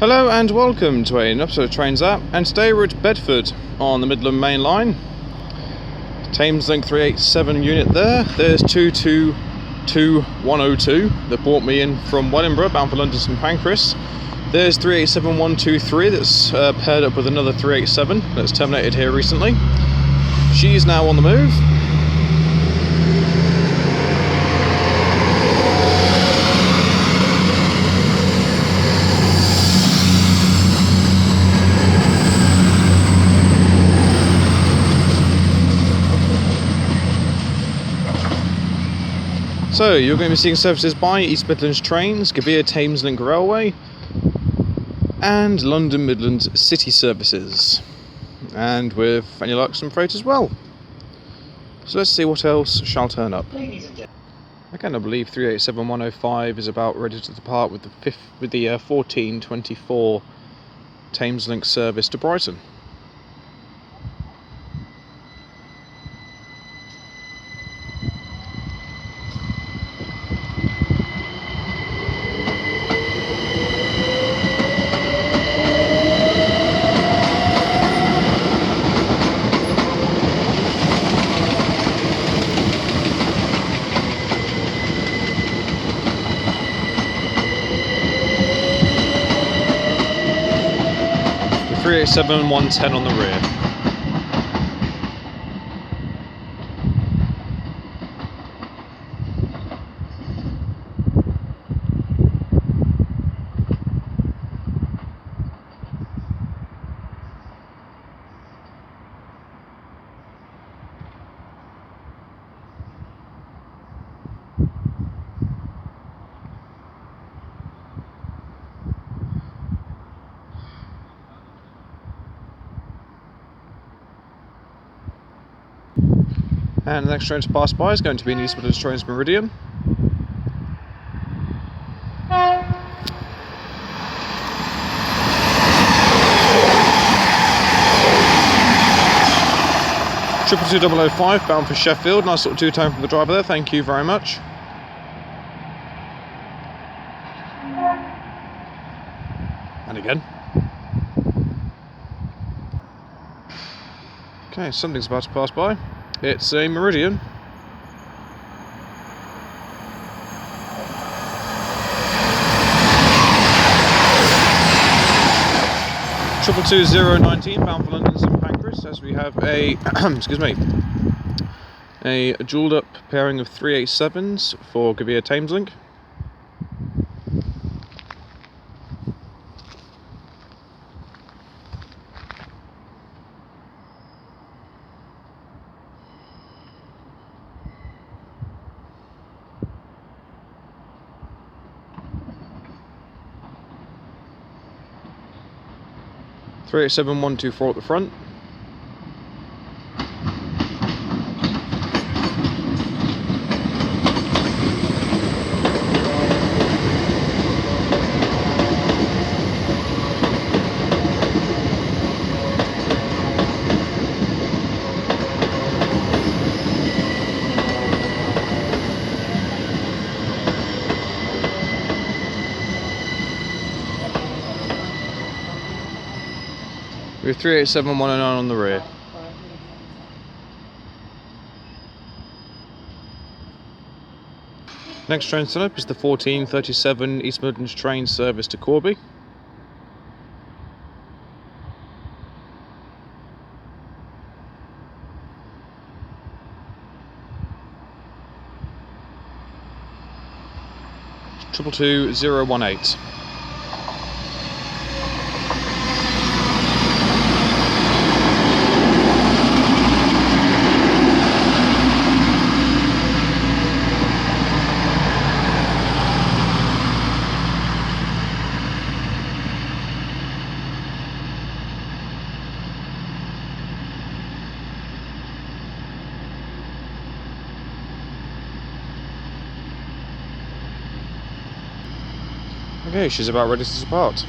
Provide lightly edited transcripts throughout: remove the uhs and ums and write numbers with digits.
Hello and welcome to an episode of Trains App, and today we're at Bedford on the Midland Mainline. Thameslink 387 unit there. There's 222102 that brought me in from Wellingborough bound for London St Pancras. There's 387123 that's paired up with another 387 that's terminated here recently. She's now on the move. So, you're going to be seeing services by East Midlands Trains, Govia Thameslink Railway, and London Midland City services. And with any luck, some freight as well. So let's see what else shall turn up. Again, I believe 387105 is about ready to depart with the 1424 Thameslink service to Brighton. The 387 110 on the rear. And the next train to pass by is going to be an East Midlands Trains Meridian. Triple 2005 bound for Sheffield. Nice little two-tone from the driver there, thank you very much. And again. Okay, something's about to pass by. It's a Meridian. Triple 2019 bound for London St Pancras, as we have a excuse me, a jewelled up pairing of 387s for Govia Thameslink. Three 387-124 at the front. With 387109 on the rear. Next train set up is the 1437 East Midlands Train service to Corby. Triple 2018. Okay, she's about ready to depart.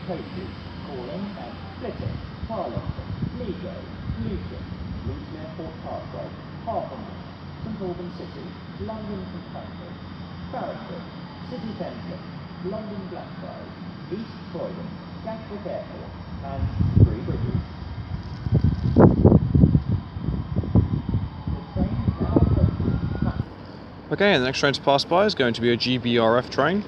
coaches calling at Flitwick, Harlington, Legal, Luton, Luton Airport Parkway, Harpenden, St Albans City, London St Pancras, Farringdon, City Thameslink, London Blackfriars, East Croydon, Gatwick Airport, and Three Bridges. The train is now approaching. Okay, and the next train to pass by is going to be a GBRF train.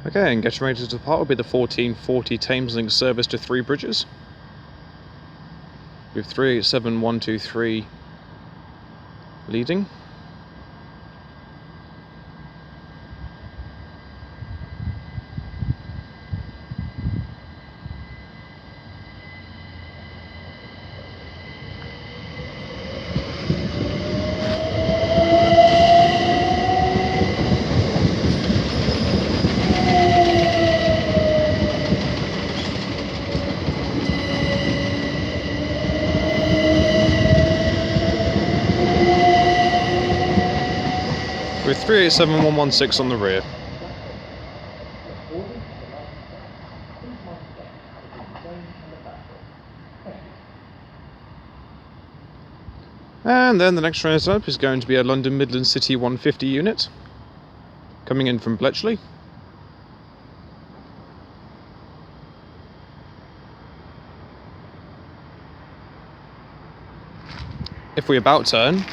Okay, and getting ready to depart will be the 1440 Thameslink service to Three Bridges, with 387123 leading. With 387116 on the rear. And then the next train up is going to be a London Midland City 150 unit, coming in from Bletchley. If we about turn,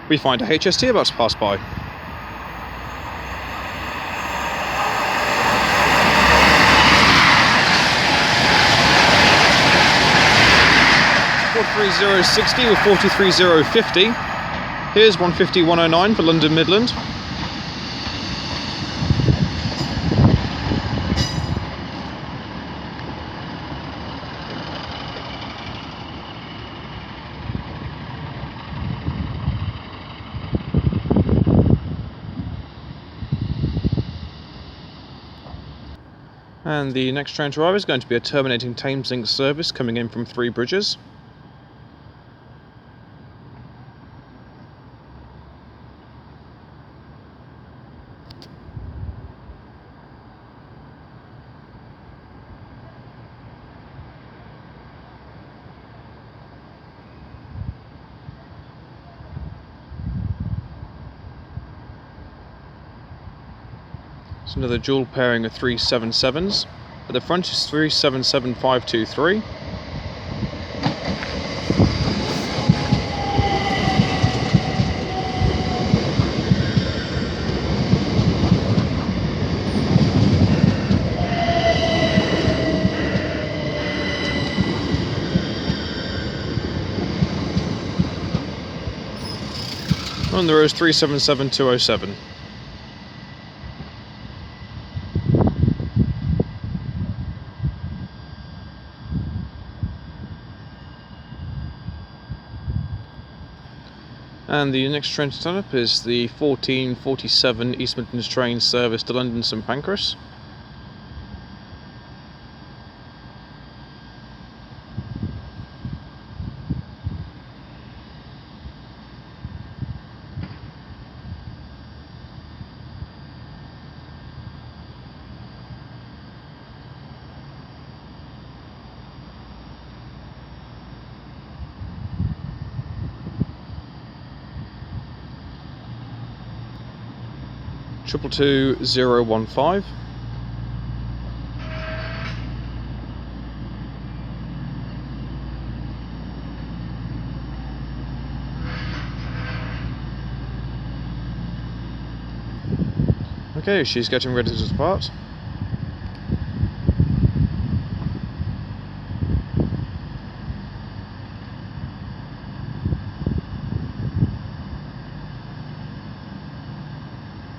we find a HST about to pass by. .43060 with 43050. Here's 150-109 for London Midland. And the next train to arrive is going to be a terminating Thameslink service coming in from Three Bridges. It's another dual pairing of 377s. At the front is 377523. On the row is 377207. And the next train to turn up is the 1447 East Midlands Trains service to London St Pancras. Triple 2015. Okay, she's getting ready to depart.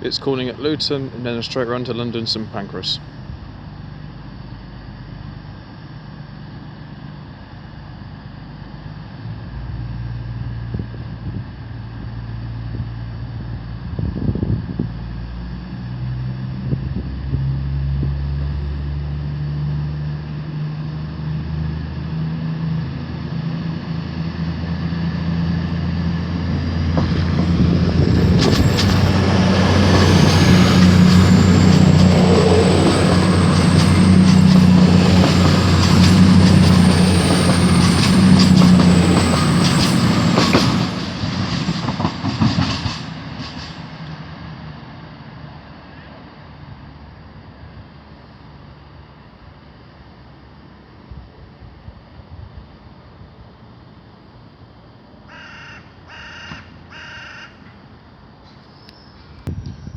It's calling at Luton and then a straight run to London St Pancras.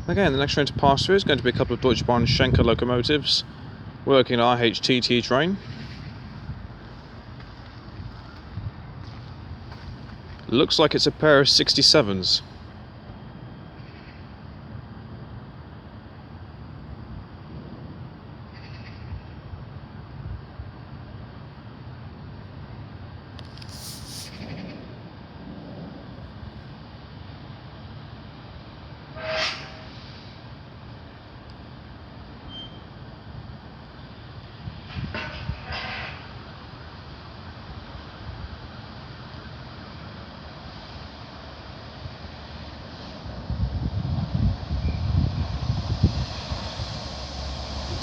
Okay, the next train to pass through is going to be a couple of Deutsche Bahn Schenker locomotives working an RHTT train. Looks like it's a pair of 67s.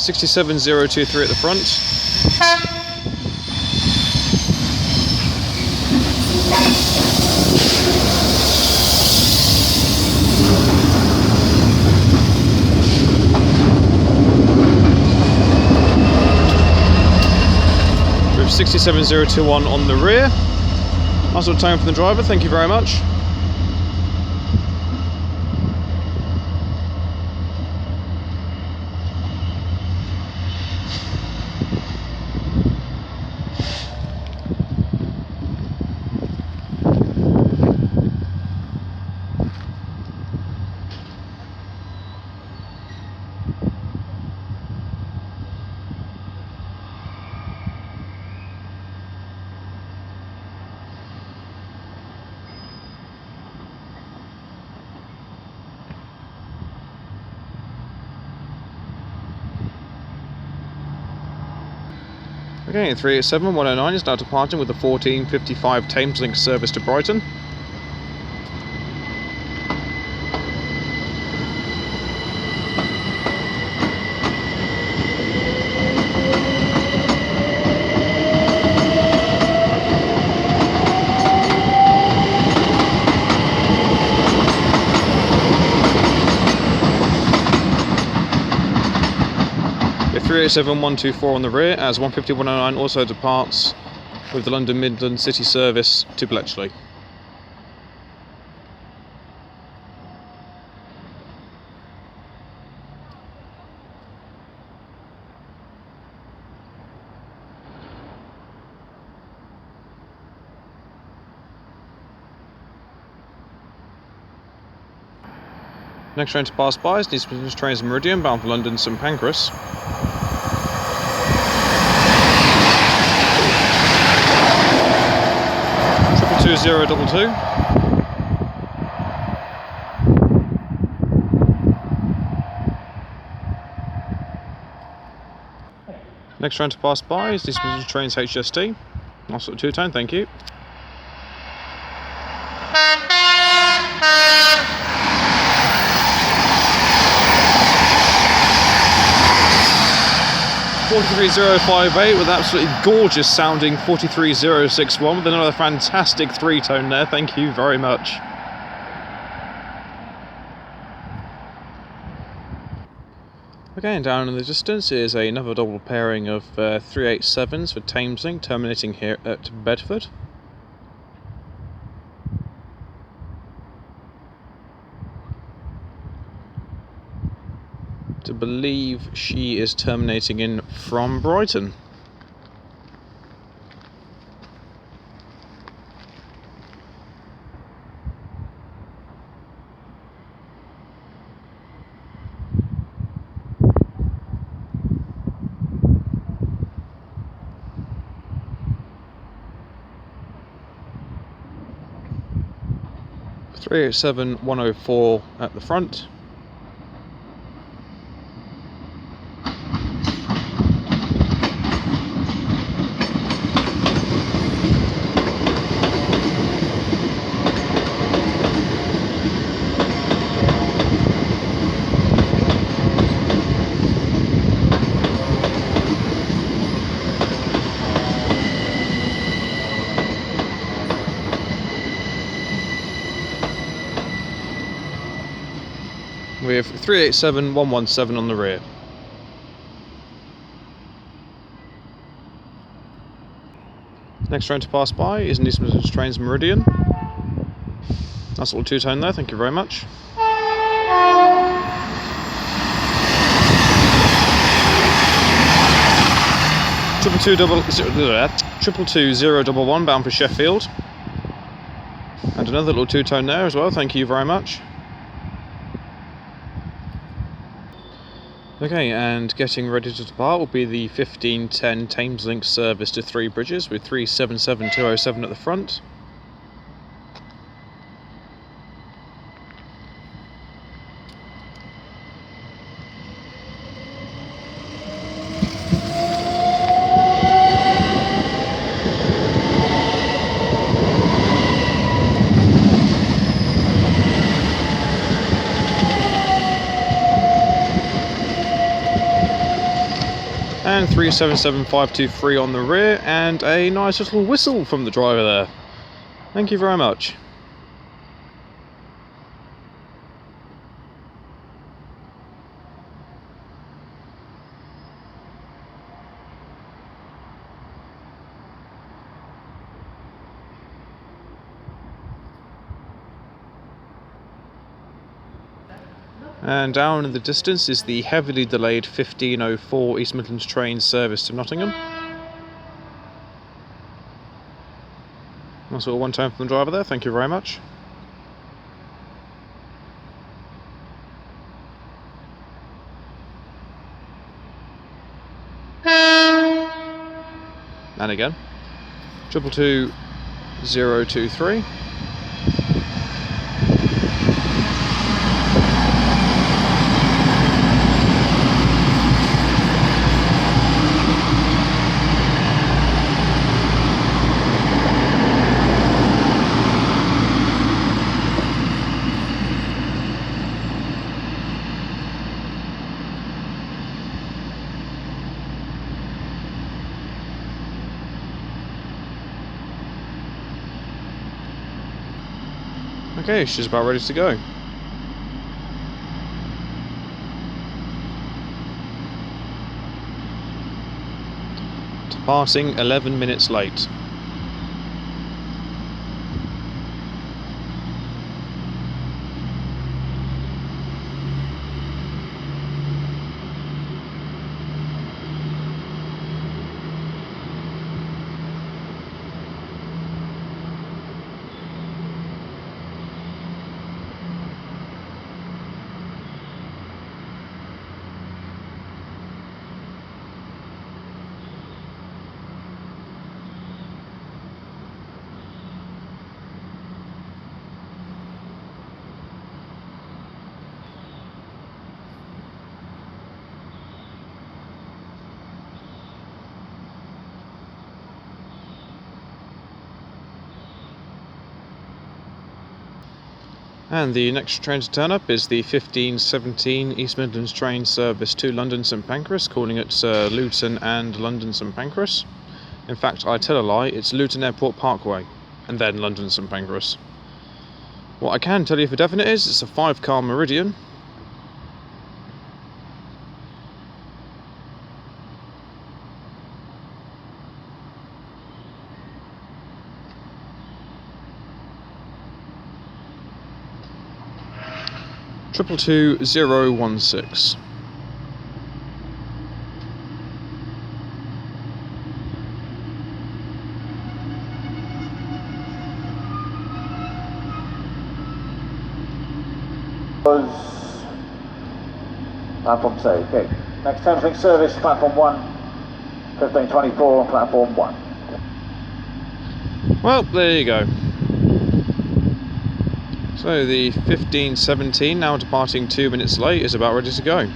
(67023) at the front. With 67021 on the rear. Nice little tone from the driver, thank you very much. Okay, 387-109 is now departing with the 14:55 Thameslink service to Brighton. With 387-124 on the rear, as 150-109 also departs with the London Midland City service to Bletchley. Next train to pass by is East Midlands Trains and Meridian bound for London St Pancras. Triple 2022. Next train to pass by is East Midlands Trains HST. Nice little two-tone, thank you. (43058) with absolutely gorgeous sounding 43061 with another fantastic three-tone there, thank you very much. Okay, and down in the distance is another double pairing of 387s for Thameslink terminating here at Bedford. I believe she is terminating in from Brighton. (387-104) at the front. With 387-117 on the rear. Next train to pass by is East Midlands Trains Meridian. Nice little two-tone there, thank you very much. Triple two 011 bound for Sheffield. And another little two-tone there as well, thank you very much. Okay, and getting ready to depart will be the 1510 Thameslink service to Three Bridges with 377-207 at the front. And 377523 on the rear, and a nice little whistle from the driver there. Thank you very much. And down in the distance is the heavily delayed 1504 East Midlands Trains service to Nottingham. Nice little one tone from the driver there, thank you very much. And again. 222-023. Okay, she's about ready to go. Departing 11 minutes late. And the next train to turn up is the 1517 East Midlands Train service to London St Pancras, calling it Luton and London St Pancras. In fact, I tell a lie, it's Luton Airport Parkway, and then London St Pancras. What I can tell you for definite is it's a 5-car Meridian. Triple 2-016. Was platform 2. Okay. Next Thameslink service, platform 1, 1524, platform 1. Well, there you go. So the 1517, now departing 2 minutes late, is about ready to go.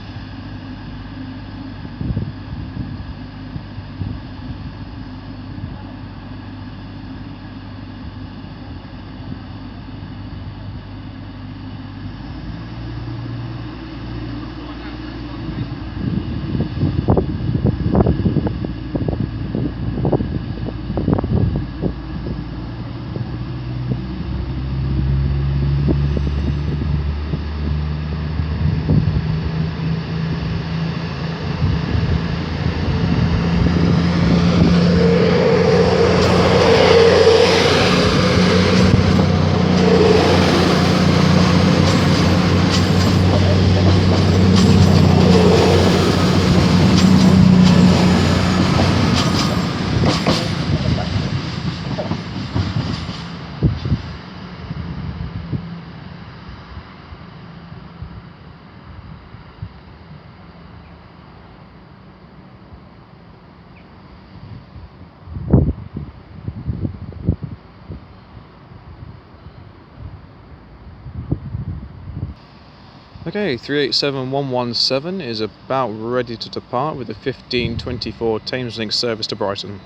Okay, 387117 is about ready to depart with the 1524 Thameslink service to Brighton.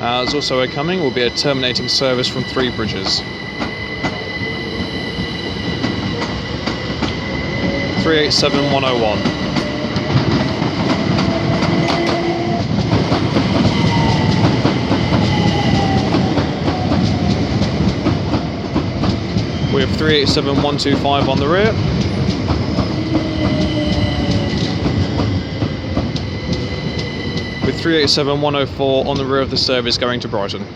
As also coming will be a terminating service from Three Bridges. 387101. We have 387125 on the rear. With 387104 on the rear of the service going to Brighton.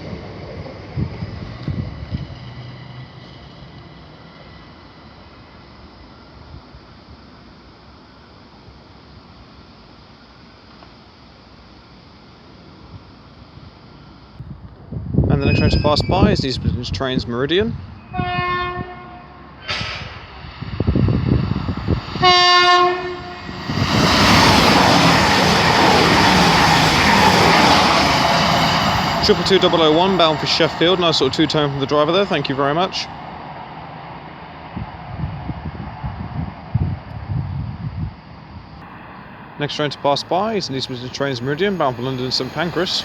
And the next train to pass by is the East Midlands Trains Meridian. Triple 2001 bound for Sheffield. Nice little two-tone from the driver there, thank you very much. Next train to pass by is the East Midlands Trains Meridian bound for London St Pancras.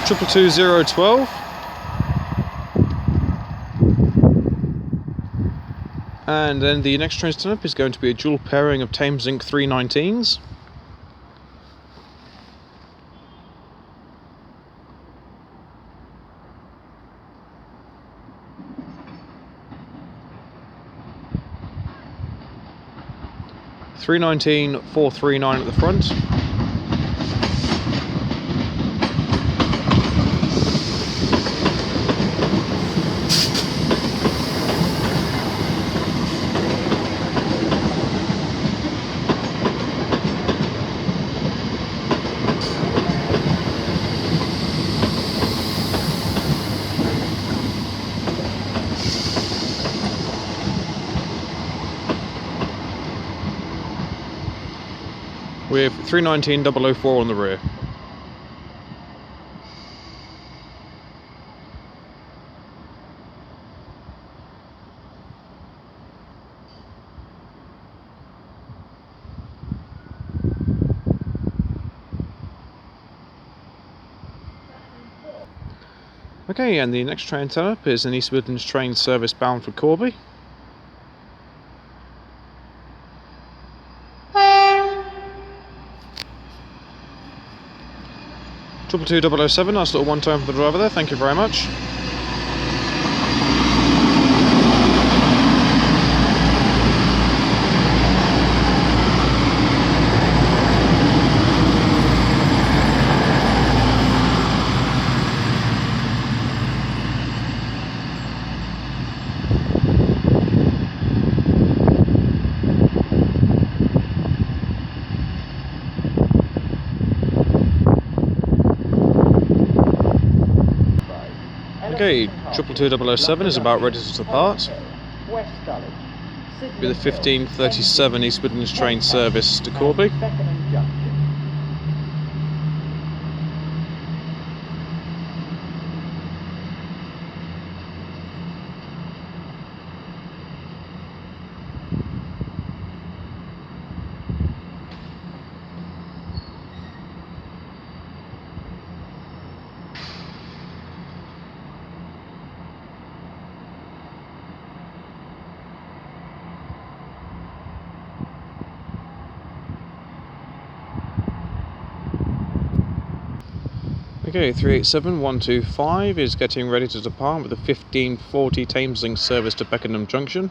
Triple 2012. And then the next train to turn up is going to be a dual pairing of Thameslink 319s. (319-439) at the front. With 319-004 on the rear. Okay, and the next train turn up is an East Midlands train service bound for Corby. Triple 2007, nice little one-tone for the driver there, thank you very much. Okay, 222-007 is about ready to depart West Dulwich, with a 15:37 East Midlands train service to Corby. Beckenham Junction. Okay, 387-125 is getting ready to depart with a 15:40 Thameslink service to Beckenham Junction.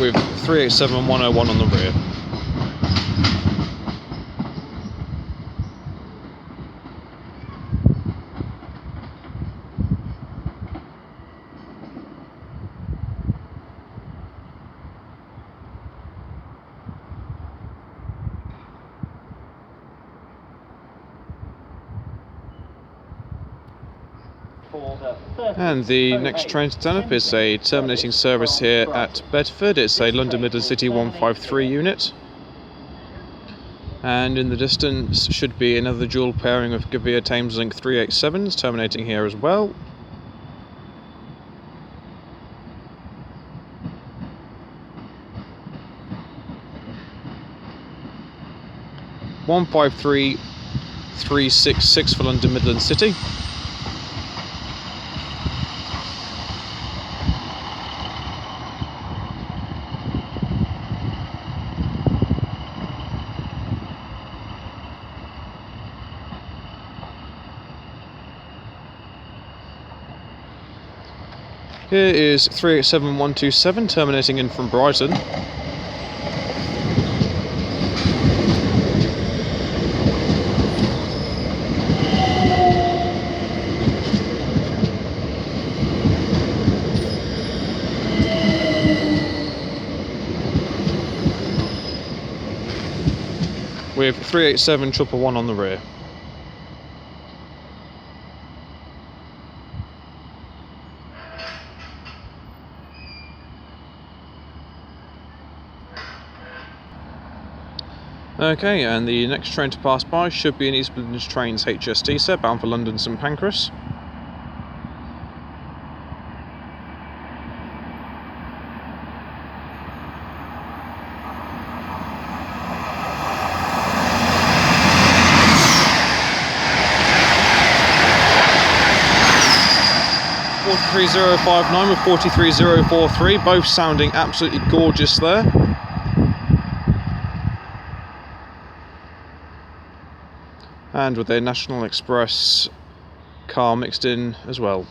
With 387-101 on the rear. And the next train to turn up is a terminating service here at Bedford. It's a London Midland City 153 unit. And in the distance should be another dual pairing of Govia Thameslink 387s terminating here as well. (153.366) for London Midland City. Here is 387-127 terminating in from Brighton. With 387-111 on the rear. Okay, and the next train to pass by should be an East Midlands Trains HST set bound for London St Pancras. (43059) with 43043, both sounding absolutely gorgeous there. And with a National Express car mixed in as well.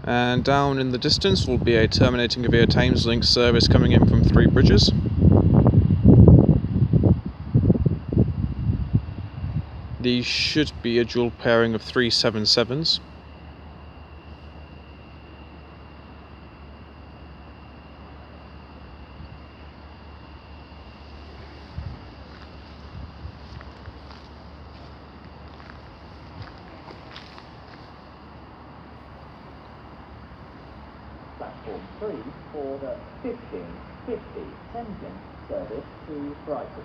And down in the distance will be a terminating Govia Thameslink service coming in from Three Bridges. These should be a dual pairing of 377s. Platform 3 for the 1550 Thameslink service to Brighton.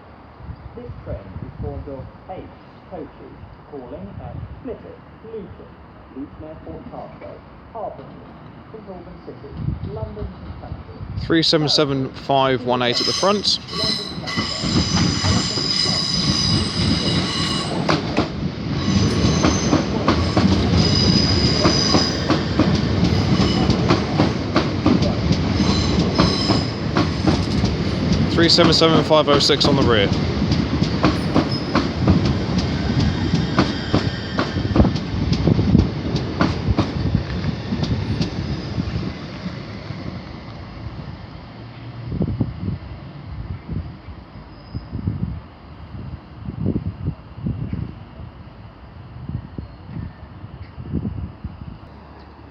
This train is formed of 8 coaches calling at Splitter, Luton, Luton Airport Parkway, Harpenden, St Albans City, London St Pancras. 377-518 at the front. 377506 on the rear.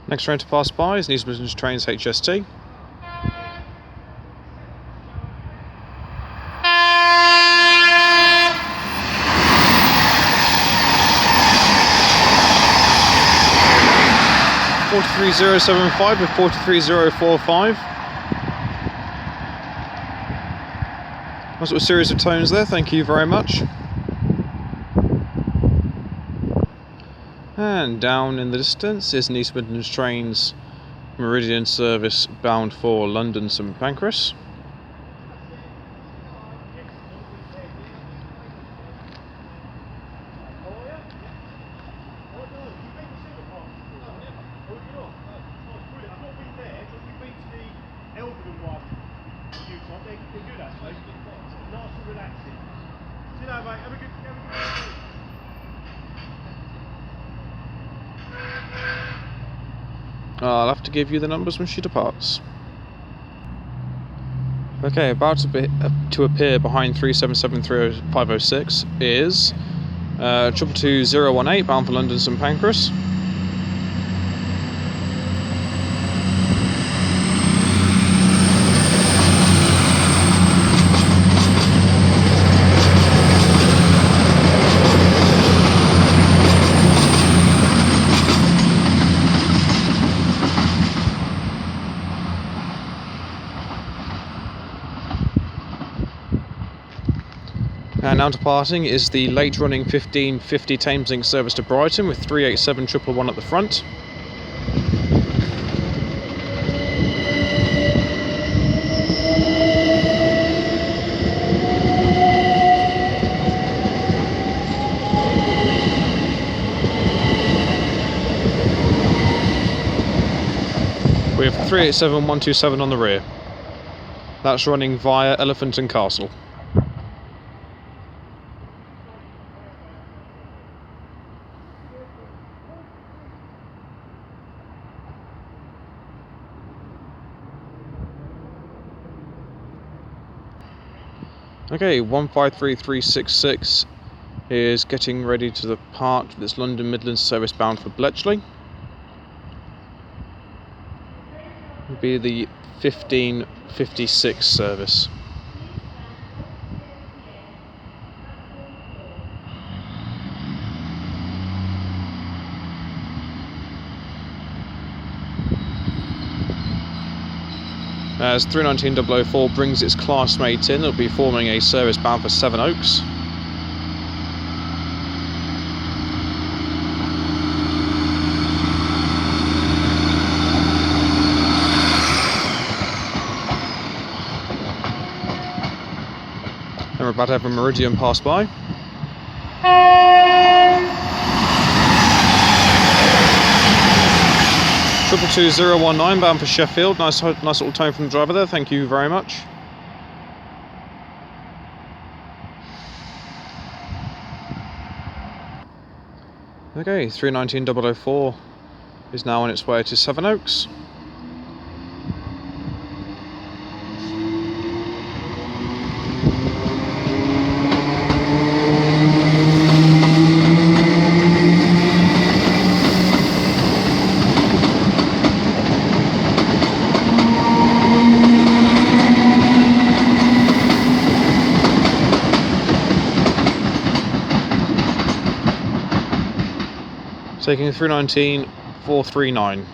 Next train to pass by is East Midlands Trains HST. (43075) with 43045. Nice little series of tones there, thank you very much. And down in the distance is an East Midlands Trains Meridian service bound for London St Pancras. I'll have to give you the numbers when she departs. Okay, about to appear behind 3773506 is 222018 bound for London St Pancras. And now departing is the late running 1550 Thameslink service to Brighton with 387111 at the front. With 387127 on the rear. That's running via Elephant and Castle. Okay, 153366 is getting ready to depart with its London Midlands service bound for Bletchley. It will be the 1556 service. As 319004 brings its classmate in, it'll be forming a service bound for Sevenoaks. And we're about to have a Meridian pass by. Triple 2019 bound for Sheffield. Nice little tone from the driver there. Thank you very much. Okay, 319004 is now on its way to Sevenoaks. Taking 319439.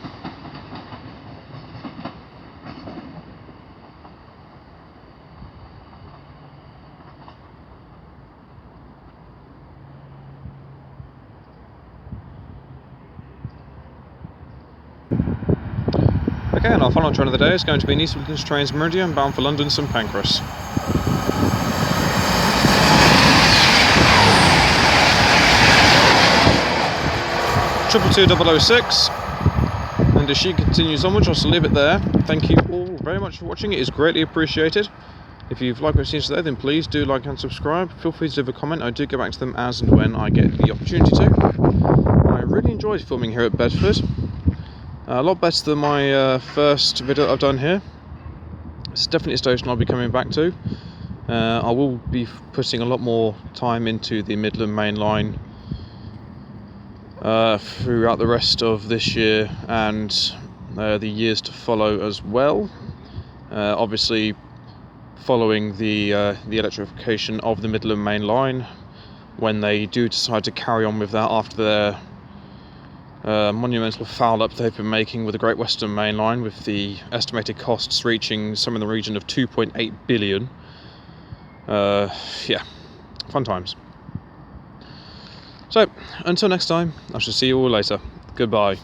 Okay, and our final train of the day is going to be East Midlands Trains Meridian bound for London St Pancras. Triple 2006, and as she continues onwards, I'll leave it there. Thank you all very much for watching, it is greatly appreciated. If you've liked what you've seen today, then please do like and subscribe. Feel free to leave a comment. I do get back to them as and when I get the opportunity to. I really enjoyed filming here at Bedford. A lot better than my first video that I've done here. It's definitely a station I'll be coming back to. I will be putting a lot more time into the Midland Mainline throughout the rest of this year and the years to follow as well. Obviously, following the electrification of the Midland Mainline, when they do decide to carry on with that after their monumental foul-up they've been making with the Great Western Mainline, with the estimated costs reaching some in the region of 2.8 billion. Yeah, fun times. So, until next time, I shall see you all later. Goodbye.